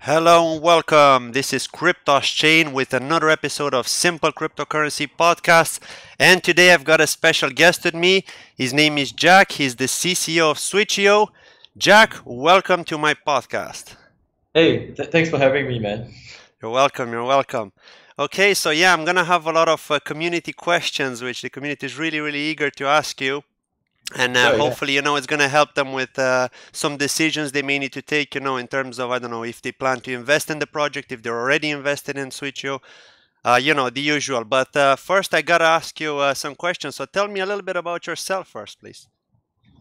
Hello and welcome. This is Cryptos Chain with another episode of Simple Cryptocurrency Podcast. And today I've got a special guest with me. His name is Jack. He's the CCO of Switcheo. Jack, welcome to my podcast. Hey, thanks for having me, man. You're welcome. You're welcome. Okay, so yeah, I'm gonna have a lot of community questions, which the community is really eager to ask you. And Sure, yeah. hopefully, it's going to help them with some decisions they may need to take, in terms of, I don't know, if they plan to invest in the project, if they're already invested in Switcheo, the usual. But first, I got to ask you some questions. So tell me a little bit about yourself first, please.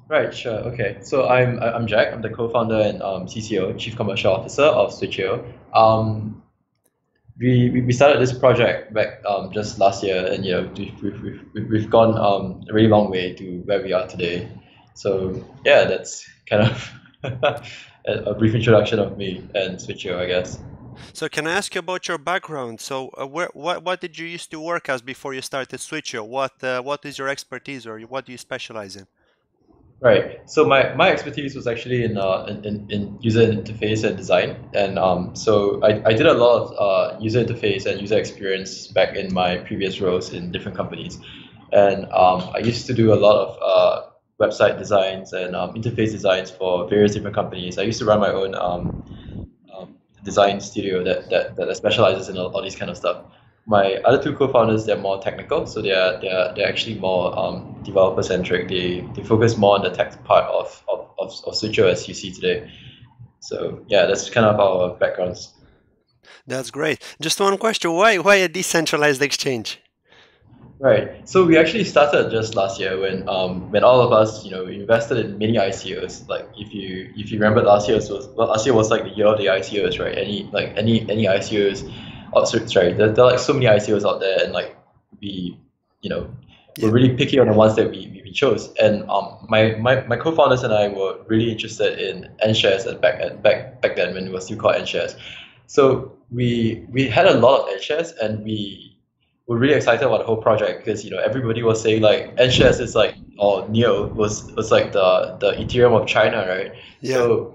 Right, sure. Okay. So I'm Jack. I'm the co-founder and CCO, Chief Commercial Officer of Switcheo. We started this project back just last year, and we've gone a really long way to where we are today. So yeah, that's kind of a brief introduction of me and Switcheo, I guess. So can I ask you about your background? So what did you used to work as before you started Switcheo? What is your expertise, or what do you specialize in? Right. So my expertise was actually in user interface and design, and so I did a lot of user interface and user experience back in my previous roles in different companies, and I used to do a lot of website designs and interface designs for various different companies. I used to run my own design studio that specializes in all these kind of stuff. My other two co-founders, they're more technical, so they're actually more developer centric. They focus more on the tech part of Switcheo as you see today. So yeah, that's kind of our backgrounds. That's great. Just one question. Why a decentralized exchange? Right. So we actually started just last year when all of us, invested in many ICOs. Like if you remember last year was like the year of the ICOs, right? Any ICOs. Oh, sorry. There are like so many ICOs out there, and like we, you know, we're Yeah. really picky on the ones that we chose. And my co-founders and I were really interested in N shares back then when it was still called N shares. So we had a lot of N shares, and we were really excited about the whole project because everybody was saying like N shares is like, or Neo was like the Ethereum of China, right? Yeah.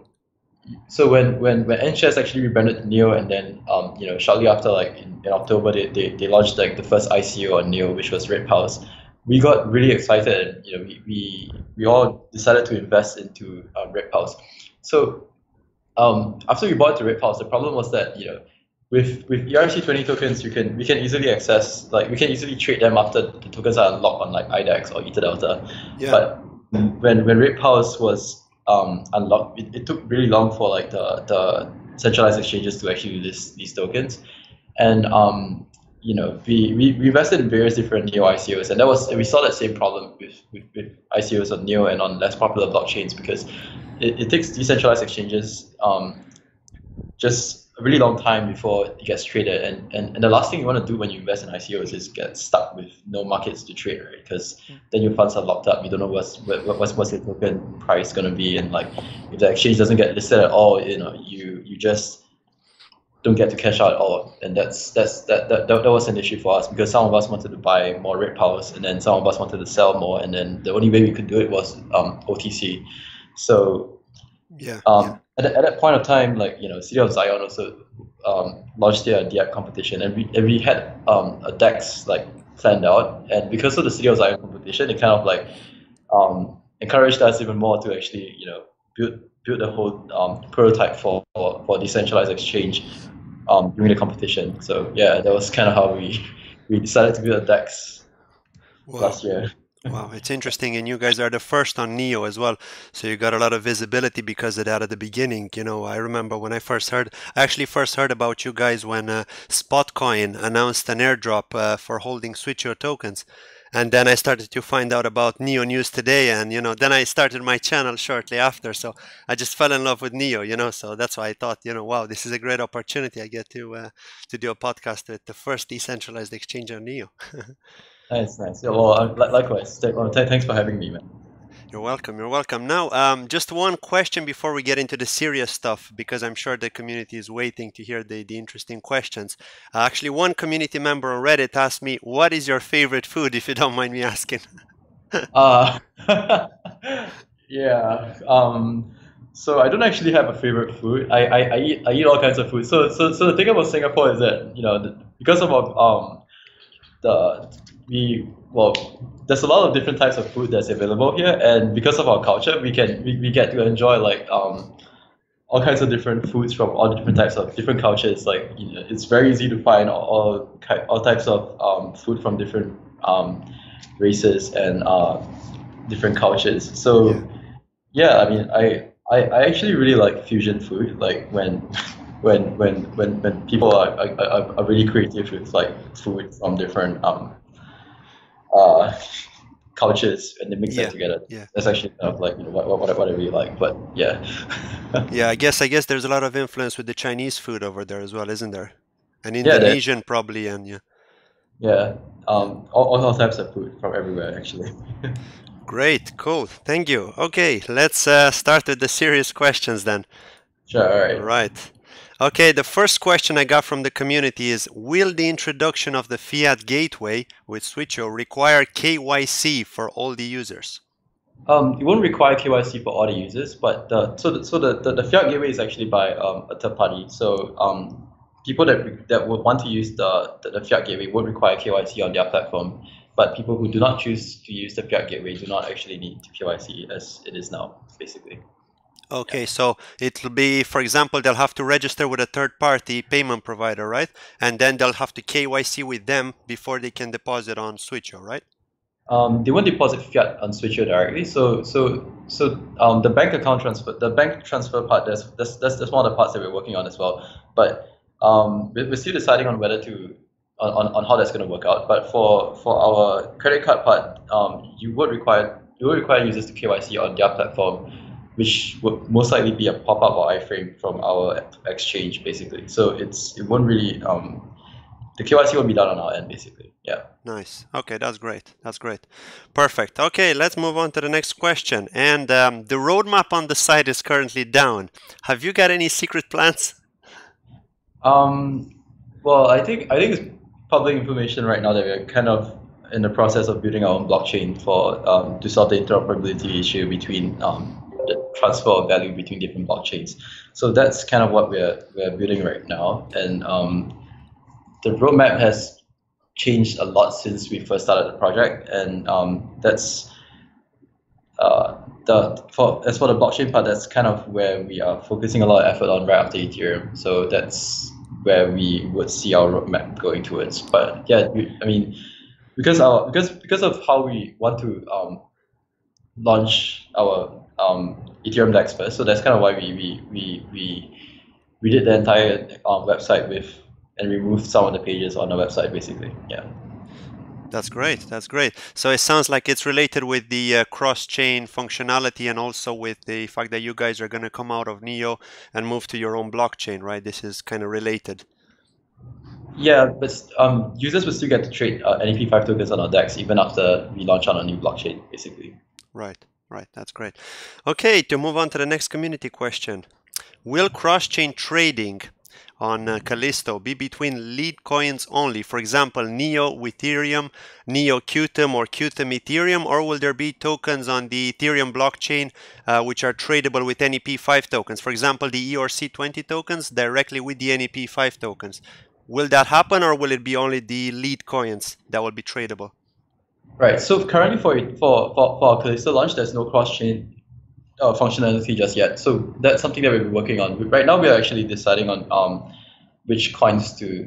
So when Nshares actually rebranded to Neo, and then shortly after, like in October, they launched like the first ICO on Neo, which was Red Pulse. We got really excited, and we all decided to invest into Red Pulse. So after we bought into Red Pulse, the problem was that with ERC20 tokens, we can easily access, like we can easily trade them after the tokens are unlocked on like IDEX or EtherDelta. Yeah. But when Red Pulse was unlocked, it took really long for like the centralized exchanges to actually list these tokens. And we invested in various different Neo ICOs, and we saw that same problem with ICOs on Neo and on less popular blockchains, because it takes decentralized exchanges just a really long time before it gets traded. And the last thing you want to do when you invest in ICOs is get stuck with no markets to trade, right? Because then your funds are locked up. You don't know what's the token price going to be, and like if the exchange doesn't get listed at all, you just don't get to cash out at all. And that was an issue for us, because some of us wanted to buy more Red Powers, and then some of us wanted to sell more, and then the only way we could do it was OTC. So Yeah. at that point of time, like City of Zion also launched their DEX competition, and we had a DEX like planned out, and because of the City of Zion competition, it kind of like encouraged us even more to actually build a whole prototype for decentralized exchange during the competition. So yeah, that was kind of how we decided to build a DEX Wow. last year. Wow, it's interesting, and you guys are the first on Neo as well, so you got a lot of visibility because of that at the beginning. I remember when I actually first heard about you guys when Spotcoin announced an airdrop for holding Switcheo tokens, and then I started to find out about Neo News today, and then I started my channel shortly after, so I just fell in love with Neo, so that's why I thought, wow, this is a great opportunity. I get to do a podcast with the first decentralized exchange on Neo. Nice. Yeah, well, likewise. Thanks for having me, man. You're welcome. You're welcome. Now, just one question before we get into the serious stuff, because I'm sure the community is waiting to hear the interesting questions. Actually, one community member on Reddit asked me, "What is your favorite food?" If you don't mind me asking. Uh, yeah. So I don't actually have a favorite food. I eat all kinds of food. So the thing about Singapore is that because of our the we well there's a lot of different types of food that's available here, and because of our culture we get to enjoy like all kinds of different foods from all the different types of different cultures. Like it's very easy to find all types of food from different races and different cultures. Yeah. So yeah, I mean, I actually really like fusion food. Like when when people are really creative with like food from different uh cultures and they mix them Yeah. together. Yeah. That's actually kind of like what I really like. But yeah, Yeah, I guess there's a lot of influence with the Chinese food over there as well, isn't there? And yeah, that Indonesian probably, and yeah. yeah, Yeah. all types of food from everywhere actually. Great, cool. Thank you. Okay, let's start with the serious questions then. Sure, all All right. right. Okay, the first question I got from the community is, will the introduction of the Fiat Gateway with Switcheo require KYC for all the users? It won't require KYC for all the users, but the fiat gateway is actually by a third party. So people that would want to use the fiat gateway would require KYC on their platform, but people who do not choose to use the fiat gateway do not actually need KYC as it is now, basically. Yeah. Okay, so it'll be, for example, they'll have to register with a third-party payment provider, right? And then they'll have to KYC with them before they can deposit on Switcheo, right? They won't deposit fiat on Switcheo directly. So the bank transfer part, that's one of the parts that we're working on as well. But we're still deciding on whether to on how that's going to work out. But for our credit card part, you will require users to KYC on their platform, which would most likely be a pop-up or iframe from our exchange, basically. So it won't really the KYC will be done on our end, basically. Yeah. Nice. Okay, that's great. That's great. Perfect. Okay, let's move on to the next question. And the roadmap on the site is currently down. Have you got any secret plans? Well, I think it's public information right now that we're kind of in the process of building our own blockchain for to solve the interoperability issue between the transfer of value between different blockchains. So that's kind of what we're building right now, and the roadmap has changed a lot since we first started the project, and that's as for the blockchain part, that's kind of where we are focusing a lot of effort on right after Ethereum. So that's where we would see our roadmap going towards. But yeah, I mean, because of how we want to launch our Ethereum DEX first, so that's kind of why we did the entire website with and removed some of the pages on the website, basically. Yeah. That's great. That's great. So it sounds like it's related with the cross-chain functionality and also with the fact that you guys are going to come out of Neo and move to your own blockchain, right? This is kind of related. Yeah, but users will still get to trade NEP5 tokens on our DEX even after we launch on a new blockchain, basically. Right. Right. That's great. Okay, to move on to the next community question. Will cross-chain trading on Callisto be between lead coins only? For example, Neo with Ethereum, Neo Qtum or Qtum Ethereum, or will there be tokens on the Ethereum blockchain which are tradable with NEP5 tokens? For example, the ERC20 tokens directly with the NEP5 tokens. Will that happen, or will it be only the lead coins that will be tradable? Right. So currently for our Callisto launch, there's no cross-chain functionality just yet. So that's something that we've been working on. Right now, we are actually deciding on which coins to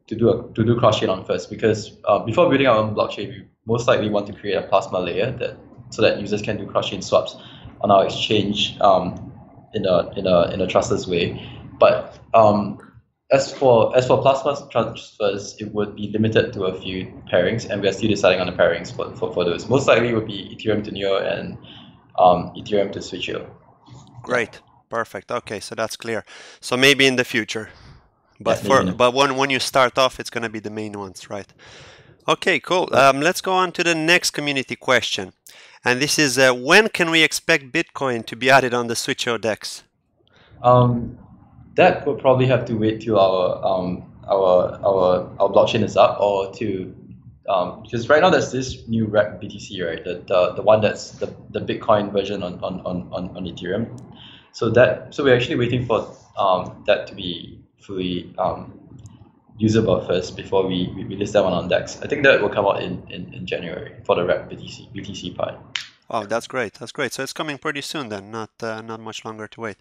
do cross-chain on first, because before building our own blockchain, we most likely want to create a plasma layer so that users can do cross-chain swaps on our exchange in a trustless way. But as for plasma transfers, it would be limited to a few pairings, and we are still deciding on the pairings for those. Most likely it would be Ethereum to Neo and Ethereum to Switcheo. Great, perfect. Okay, so that's clear. So maybe in the future, but Yeah, but when you start off, it's going to be the main ones, right? Okay, cool. Let's go on to the next community question, and this is when can we expect Bitcoin to be added on the Switcheo DEX? That would probably have to wait till our blockchain is up, or to because right now there's this new Rep BTC, right? The one that's the Bitcoin version on Ethereum. So we're actually waiting for that to be fully usable first before we list that one on DEX. I think that will come out in January for the Wrap BTC part. Oh, that's great. That's great. So it's coming pretty soon then, not much longer to wait.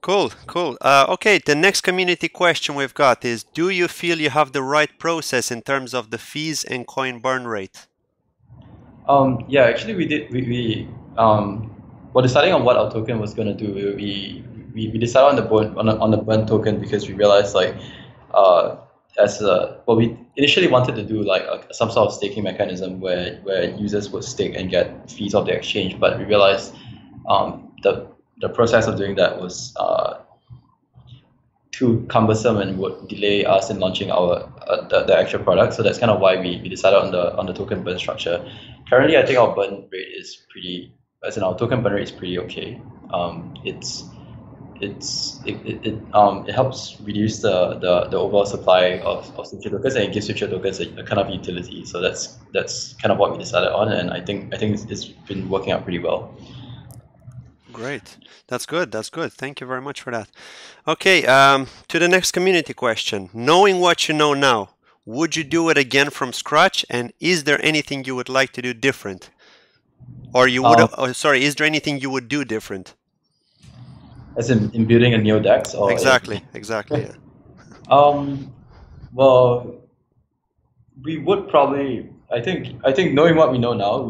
Cool, cool. Okay, the next community question we've got is, do you feel you have the right process in terms of the fees and coin burn rate? Yeah, actually we did. Well, deciding on what our token was going to do, we decided on the burn token because we realized like we initially wanted to do like some sort of staking mechanism where users would stake and get fees off the exchange, but we realized the process of doing that was too cumbersome and would delay us in launching our the actual product. So that's kind of why we decided on the token burn structure. Currently, I think our burn rate is pretty, as in our token burn rate is pretty okay. It helps reduce the overall supply of Switcheo tokens, and it gives Switcheo tokens a kind of utility. So that's kind of what we decided on, and I think it's been working out pretty well. Great. That's good. That's good. Thank you very much for that. Okay, to the next community question. Knowing what you know now, would you do it again from scratch? And is there anything you would like to do different? Or you would, is there anything you would do different? As in building a Neo DEX? Or exactly. Yeah. Well, we would probably, I think knowing what we know now,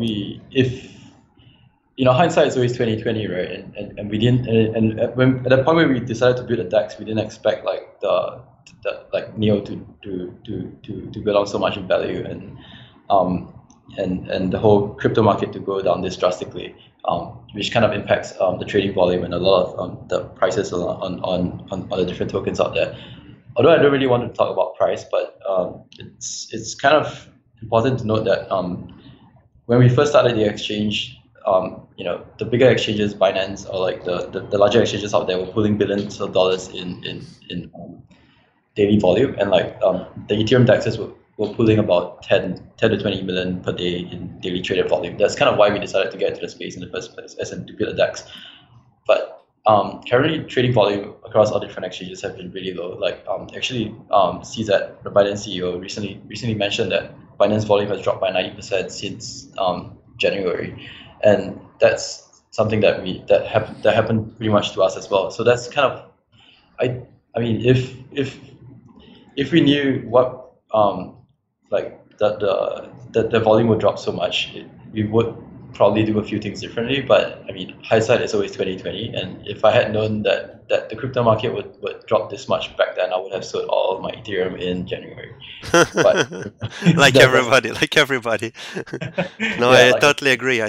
hindsight is always 2020, right? And we didn't, and when at the point where we decided to build a DEX, we didn't expect like the Neo to go down so much in value, and the whole crypto market to go down this drastically, which kind of impacts the trading volume and a lot of the prices on the different tokens out there. Although I don't really want to talk about price, but it's kind of important to note that when we first started the exchange, the bigger exchanges, Binance, or like the larger exchanges out there, were pulling billions of dollars in daily volume, and like the Ethereum DEXs were pulling about 10 to 20 million per day in daily traded volume. That's kind of why we decided to get into the space in the first place, as in to build a DEX. But currently, trading volume across all different exchanges have been really low. Like CZ, the Binance CEO, recently mentioned that Binance volume has dropped by 90% since January, and that's something that happened pretty much to us as well. So that's kind of, I mean, if we knew what that the volume would drop so much, we would probably do a few things differently. But I mean, hindsight is always 2020, and if I had known that the crypto market would drop this much back then, I would have sold all of my Ethereum in January. But, like everybody. No, yeah, I totally agree.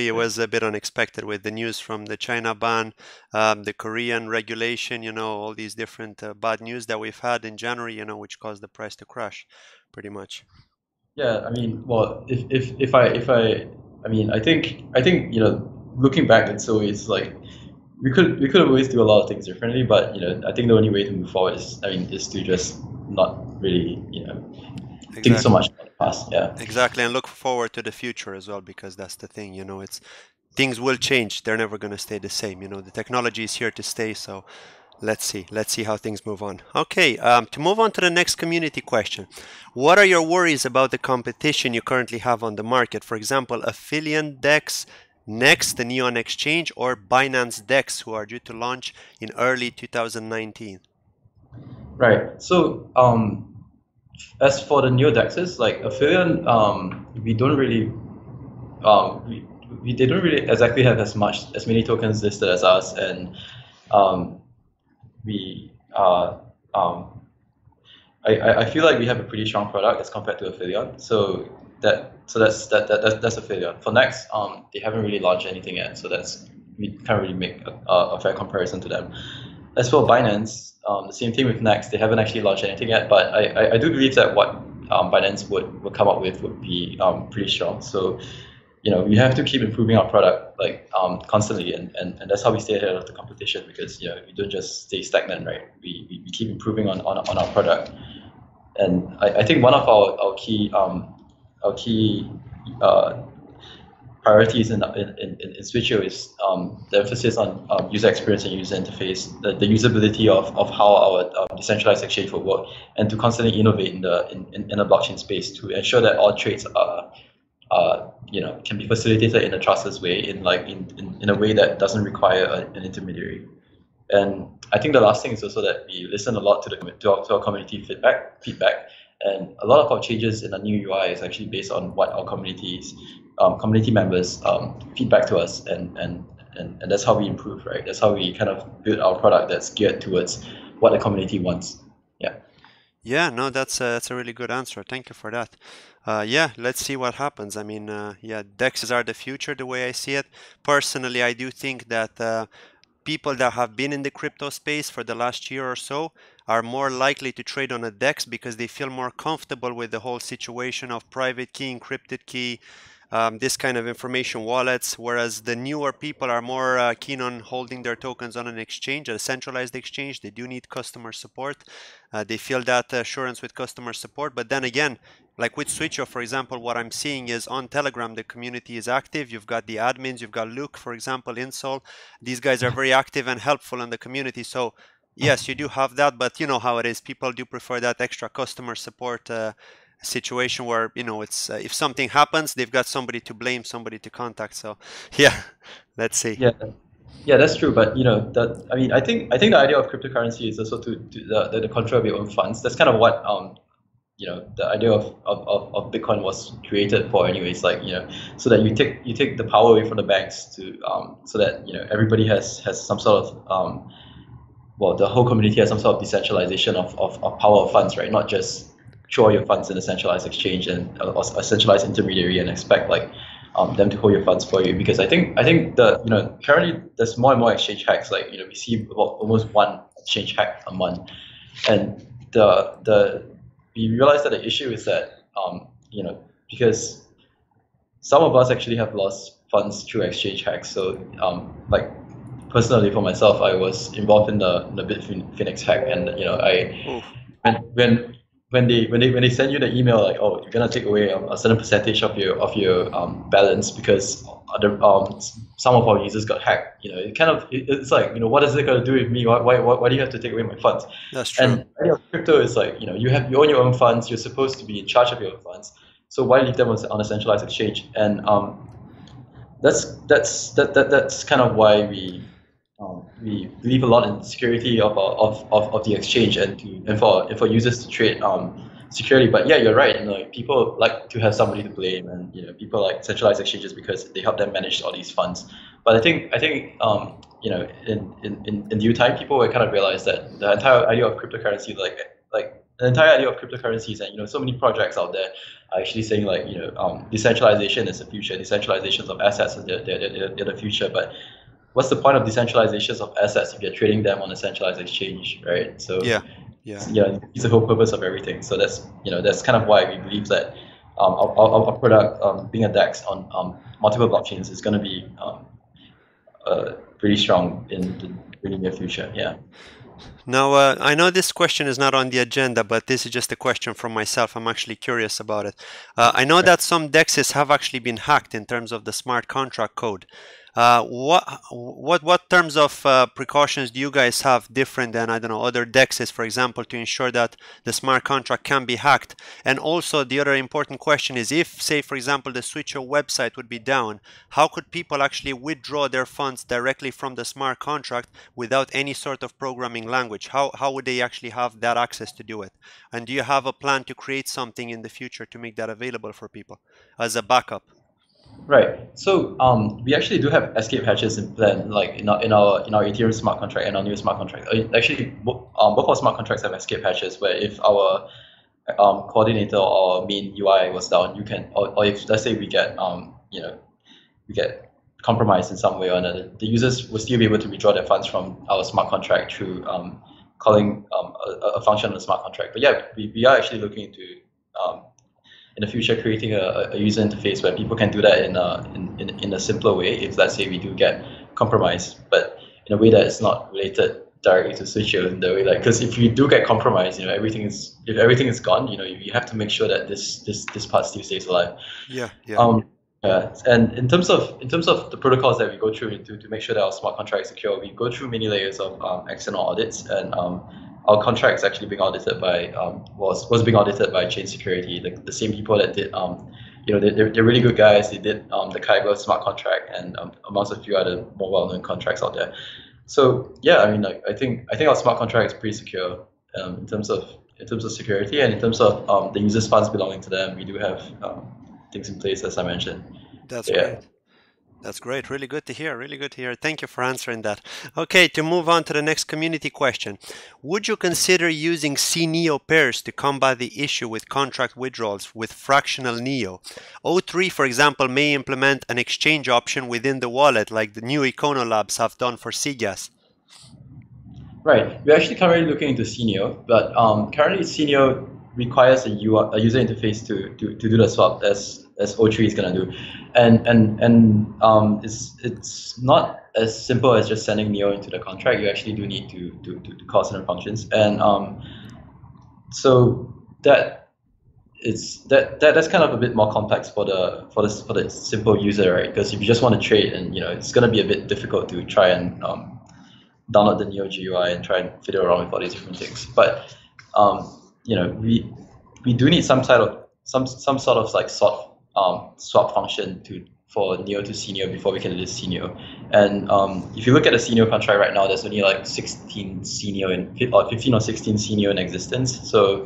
It was a bit unexpected with the news from the China ban, the Korean regulation, all these different bad news that we've had in January, which caused the price to crash pretty much. Yeah, I mean, well, I think looking back, it's always like we could always do a lot of things differently, but I think the only way to move forward is to just not really think so much about the past. Yeah, exactly, and look forward to the future as well, because that's the thing. It's things will change. They're never going to stay the same. The technology is here to stay. So let's see how things move on. Okay, to move on to the next community question. What are your worries about the competition you currently have on the market? For example, Affiliate DEX, Next, the Neon Exchange, or Binance DEX, who are due to launch in early 2019. Right. So as for the Neo DEXs, like Affiliate, we don't really they don't really exactly have as many tokens listed as us, and I feel like we have a pretty strong product as compared to Affiliate. So that's Affiliate. For Next, they haven't really launched anything yet, so we can't really make a fair comparison to them. As for Binance, the same thing with Next. They haven't actually launched anything yet, but I do believe that what Binance would come up with would be pretty strong. So we have to keep improving our product constantly, and that's how we stay ahead of the competition, because we don't just stay stagnant, right? We keep improving on our product, and I think one of our key priorities in Switcheo is the emphasis on user experience and user interface, the usability of how our decentralized exchange will work, and to constantly innovate in the blockchain space to ensure that all trades are can be facilitated in a trustless way, in a way that doesn't require an intermediary. And I think the last thing is also that we listen a lot to our community feedback, and a lot of our changes in the new UI is actually based on what our community members feedback to us, and that's how we improve, right? That's how we kind of build our product that's geared towards what the community wants. Yeah. Yeah, no, that's a really good answer. Thank you for that. Yeah, let's see what happens. I mean, yeah, DEXs are the future, the way I see it. Personally, I do think that people that have been in the crypto space for the last year or so are more likely to trade on a DEX because they feel more comfortable with the whole situation of private key, encrypted key, this kind of information wallets, whereas the newer people are more keen on holding their tokens on an exchange, a centralized exchange. They do need customer support. They feel that assurance with customer support. But then again, like with Switcheo, for example, what I'm seeing is on Telegram, the community is active. You've got the admins, you've got Luke, for example, Insol. These guys are very active and helpful in the community. So yes, you do have that, but you know how it is. People do prefer that extra customer support situation where, you know, it's if something happens, they've got somebody to blame, somebody to contact. So yeah, let's see. Yeah, that's true. But I think the idea of cryptocurrency is also to the control of your own funds. That's kind of what the idea of Bitcoin was created for, anyways. Like, so that you take the power away from the banks to so that everybody has some sort of the whole community has some sort of decentralization of power of funds, right? Not just throw all your funds in a centralized exchange and a centralized intermediary and expect them to hold your funds for you. Because I think that currently there's more and more exchange hacks. Like, we see about almost one exchange hack a month, and we realize that the issue is that because some of us actually have lost funds through exchange hacks. So like personally for myself, I was involved in the Bitfinex hack, and when they send you the email like, oh, you're gonna take away a certain percentage of your balance because some of our users got hacked, it's like, what is it gonna do with me? Why do you have to take away my funds? That's true. And crypto is like, you own your own funds. You're supposed to be in charge of your own funds. So why leave them on a centralized exchange? And that's kind of why we believe a lot in security of the exchange and for users to trade securely. But yeah, you're right. People like to have somebody to blame, and people like centralized exchanges because they help them manage all these funds. But I think in due time, people will kind of realize that the entire idea of cryptocurrency, the entire idea of cryptocurrencies, and so many projects out there are actually saying decentralization is the future. Decentralizations of assets is the future. But what's the point of decentralizations of assets if you're trading them on a centralized exchange, right? So it's the whole purpose of everything. So that's kind of why we believe that our product being a DEX on multiple blockchains is going to be pretty strong in the really near future. Yeah. Now, I know this question is not on the agenda, but this is just a question from myself. I'm actually curious about it. I know that some DEXs have actually been hacked in terms of the smart contract code. What terms of precautions do you guys have different than, I don't know, other DEXs, for example, to ensure that the smart contract can be hacked? And also the other important question is, if, say, for example, the Switcheo website would be down, how could people actually withdraw their funds directly from the smart contract without any sort of programming language? How would they actually have that access to do it? And do you have a plan to create something in the future to make that available for people as a backup? Right. So we actually do have escape hatches in plan, like in our Ethereum smart contract and our new smart contract. Actually, both our smart contracts have escape hatches where if our coordinator or main UI was down, you can, or if let's say we get compromised in some way or another, the users will still be able to withdraw their funds from our smart contract through calling a function on the smart contract. But yeah, we are actually looking into in the future creating a user interface where people can do that in a simpler way if, let's say, we do get compromised, but in a way that is not related directly to Switcheo, in the way, like, because if you do get compromised, if everything is gone, you have to make sure that this part still stays alive. Yeah. Yeah, and in terms of the protocols that we go through to make sure that our smart contract is secure, we go through many layers of external audits, and our contract is actually being audited by was being audited by Chain Security, the same people that did they're really good guys. They did the Kyber smart contract and amongst a few other more well-known contracts out there. So yeah, I mean, like I think our smart contract is pretty secure in terms of security, and in terms of the users' funds belonging to them. We do have things in place, as I mentioned. That's So yeah. great. That's great. Really good to hear. Really good to hear. Thank you for answering that. Okay, to move on to the next community question. Would you consider using CNEO pairs to combat the issue with contract withdrawals with fractional NEO? O3, for example, may implement an exchange option within the wallet like the new Econolabs have done for CGAS. Right. We're actually currently looking into CNEO, but currently CNEO requires a user interface to do the swap as O3 is gonna do, and it's not as simple as just sending NEO into the contract. You actually do need to call certain functions, and so that's kind of a bit more complex for the simple user, right? Because if you just want to trade, and it's gonna be a bit difficult to try and download the Neo GUI and try and fiddle around with all these different things. But we do need some sort of like swap function for Neo to CNEO before we can list CNEO. And if you look at the CNEO contract right now, there's only like 16 CNEO or 15 or 16 CNEO in existence. So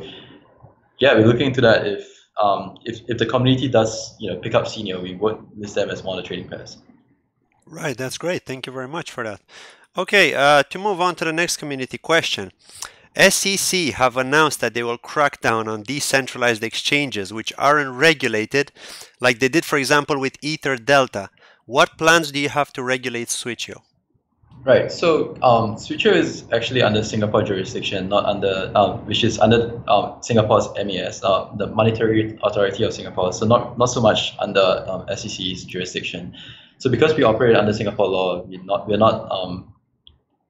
yeah, we're looking into that. If the community does pick up CNEO, we would list them as one of the trading pairs. Right, that's great. Thank you very much for that. Okay, to move on to the next community question. SEC have announced that they will crack down on decentralized exchanges which aren't regulated, like they did, for example, with Ether Delta. What plans do you have to regulate Switcheo? Right. So Switcheo is actually under Singapore jurisdiction, not under which is under Singapore's MAS, the Monetary Authority of Singapore. So not so much under SEC's jurisdiction. So because we operate under Singapore law, we're not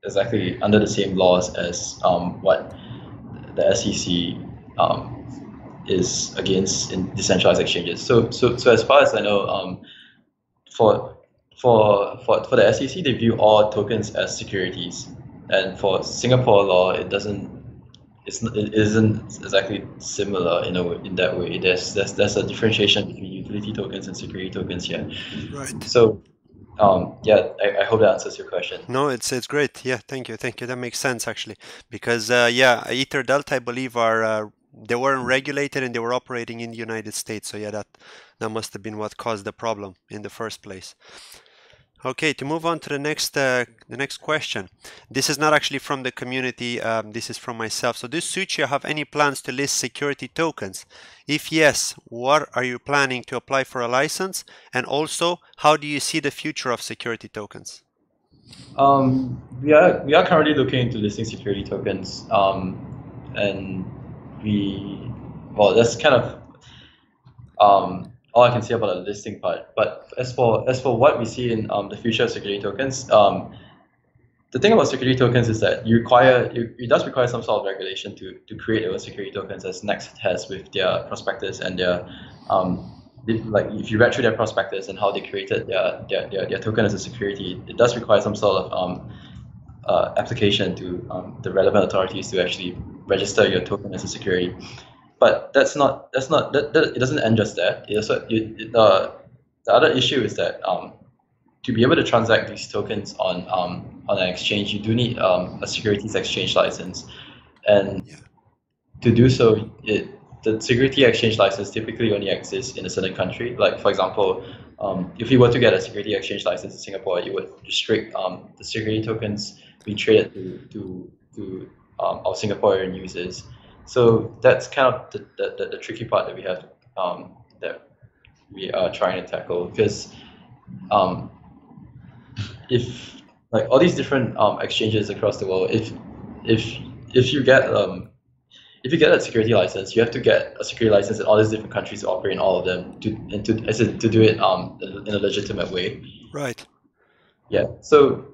exactly under the same laws as what the SEC is against in decentralized exchanges. So as far as I know, for the SEC, they view all tokens as securities, and for Singapore law, it isn't exactly similar in that way. There's a differentiation between utility tokens and security tokens here. Right. So I hope that answers your question. No, it's great. Yeah, thank you. That makes sense actually, because Ether Delta, I believe, they weren't regulated and they were operating in the United States. So yeah, that must have been what caused the problem in the first place. Okay, to move on to the next question. This is not actually from the community. This is from myself. So does Switcheo have any plans to list security tokens? If yes, what are you planning to apply for a license? And also, how do you see the future of security tokens? We are currently looking into listing security tokens, and that's kind of all I can say about the listing part. But as for what we see in the future of security tokens, the thing about security tokens is that it does require some sort of regulation to create those security tokens, as Next has with their prospectus and their like if you read through their prospectus and how they created their token as a security, it does require some sort of application to the relevant authorities to actually register your token as a security. But it doesn't end just there. The other issue is that to be able to transact these tokens on an exchange, you do need a securities exchange license, and to do so, the security exchange license typically only exists in a certain country. Like for example, if you were to get a security exchange license in Singapore, you would restrict the security tokens being traded to our Singaporean users. So that's kind of the tricky part that we have that we are trying to tackle, because if like all these different exchanges across the world, if you get a security license, you have to get a security license in all these different countries to operate in all of them to do it in a legitimate way. Right. Yeah. So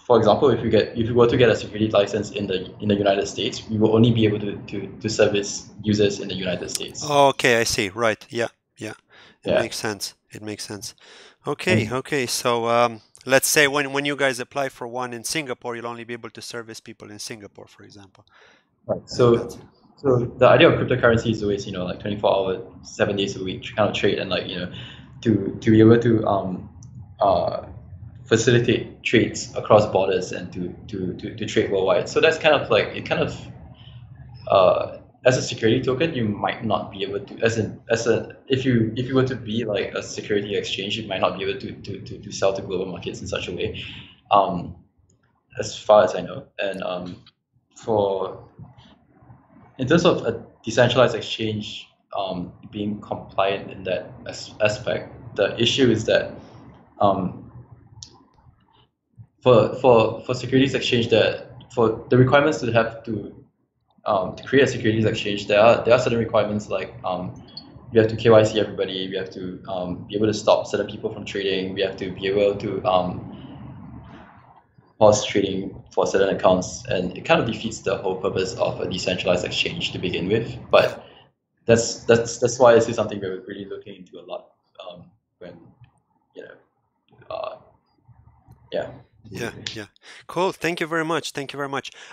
for example, if you were to get a security license in the United States, we will only be able to service users in the United States. Oh, okay, I see. Right. Yeah. It Yeah. makes sense. It makes sense. Okay. So let's say when you guys apply for one in Singapore, you'll only be able to service people in Singapore, for example. Right. And that's So the idea of cryptocurrency is always, like 24 hours, 7 days a week kind of trade, and like, to be able to facilitate trades across borders and to trade worldwide. So that's kind of like as a security token, you might not be able to, if you were to be like a security exchange, you might not be able to sell to global markets in such a way, as far as I know. And in terms of a decentralized exchange being compliant in that aspect, the issue is that for securities exchange, that for the requirements to create a securities exchange, there are certain requirements like we have to KYC everybody, we have to be able to stop certain people from trading, we have to be able to pause trading for certain accounts, and it kind of defeats the whole purpose of a decentralized exchange to begin with. But that's why this is something we're really looking into a lot when yeah. Yeah. Cool. Thank you very much.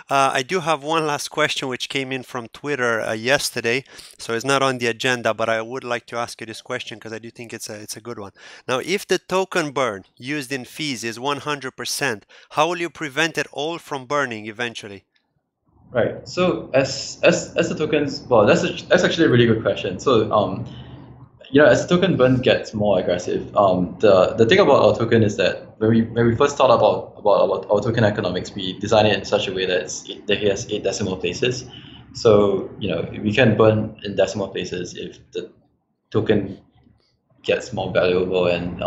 I do have one last question which came in from Twitter yesterday, so it's not on the agenda, but I would like to ask you this question because I do think it's a good one. Now, if the token burn used in fees is 100%, how will you prevent it all from burning eventually? Right. So as the tokens, well, that's actually a really good question. So as the token burn gets more aggressive, the thing about our token is that when we first thought about our token economics, we designed it in such a way that it has 8 decimal places. So we can burn in decimal places if the token gets more valuable and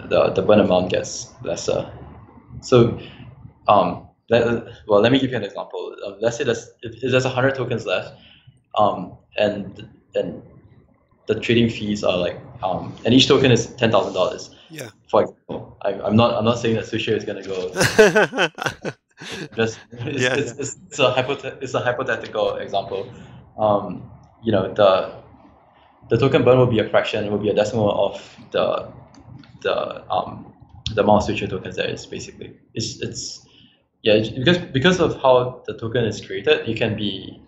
the burn amount gets lesser. So let me give you an example. Let's say if there's 100 tokens left, and the trading fees are like, and each token is $10,000. Yeah. For example, I'm not saying that Switcheo is gonna go. It's a hypothetical example. The token burn will be a fraction. It will be a decimal of the amount of Switcheo tokens there is basically. Because of how the token is created, it can be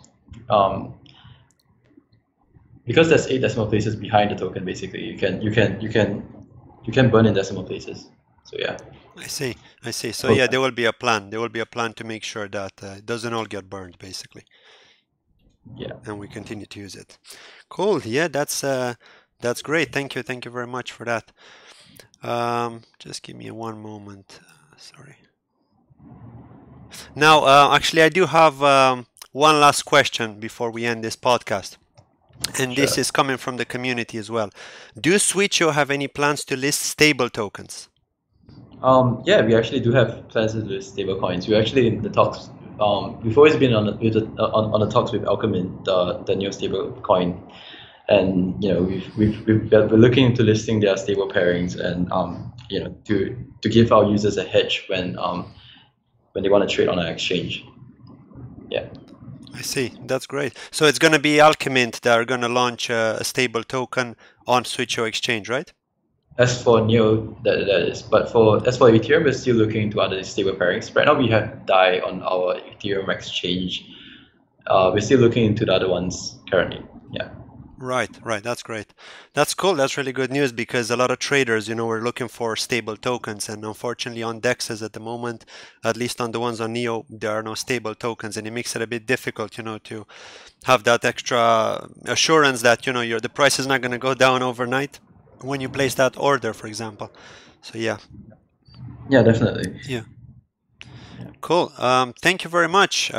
because there's 8 decimal places behind the token. Basically, you can burn in decimal places. So yeah. I see. So yeah, there will be a plan. There will be a plan to make sure that it doesn't all get burned, basically. Yeah. And we continue to use it. Cool. Yeah, that's great. Thank you very much for that. Just give me one moment. Sorry. Now, actually, I do have one last question before we end this podcast. And this is coming from the community as well. Do Switcheo have any plans to list stable tokens? Yeah, we actually do have plans to list stable coins. We're actually in the talks. We've always been on the talks with Alchemint, the new stable coin, and we're looking into listing their stable pairings, and to give our users a hedge when they want to trade on an exchange. Yeah. I see. That's great. So it's going to be Alchemint that are going to launch a stable token on Switcheo exchange, right? As for Neo, that is. But as for Ethereum, we're still looking into other stable pairings. Right now, we have DAI on our Ethereum exchange. We're still looking into the other ones currently. Yeah. Right. That's great. That's cool. That's really good news because a lot of traders, were looking for stable tokens, and unfortunately on DEXs at the moment, at least on the ones on Neo, there are no stable tokens, and it makes it a bit difficult, to have that extra assurance that the price is not going to go down overnight when you place that order, for example. So yeah. Yeah, definitely. Yeah. Cool. Thank you very much.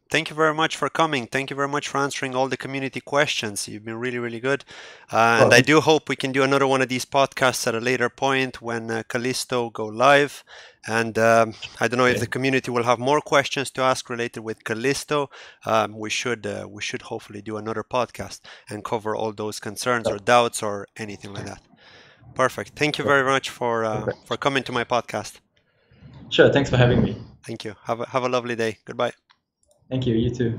Thank you very much for coming. Thank you very much for answering all the community questions. You've been really, really good. And I do hope we can do another one of these podcasts at a later point when Callisto go live. And I don't know if the community will have more questions to ask related with Callisto. We should hopefully do another podcast and cover all those concerns or doubts or anything like that. Perfect. Thank you very much for coming to my podcast. Sure. Thanks for having me. Thank you. Have a lovely day. Goodbye. Thank you. You too.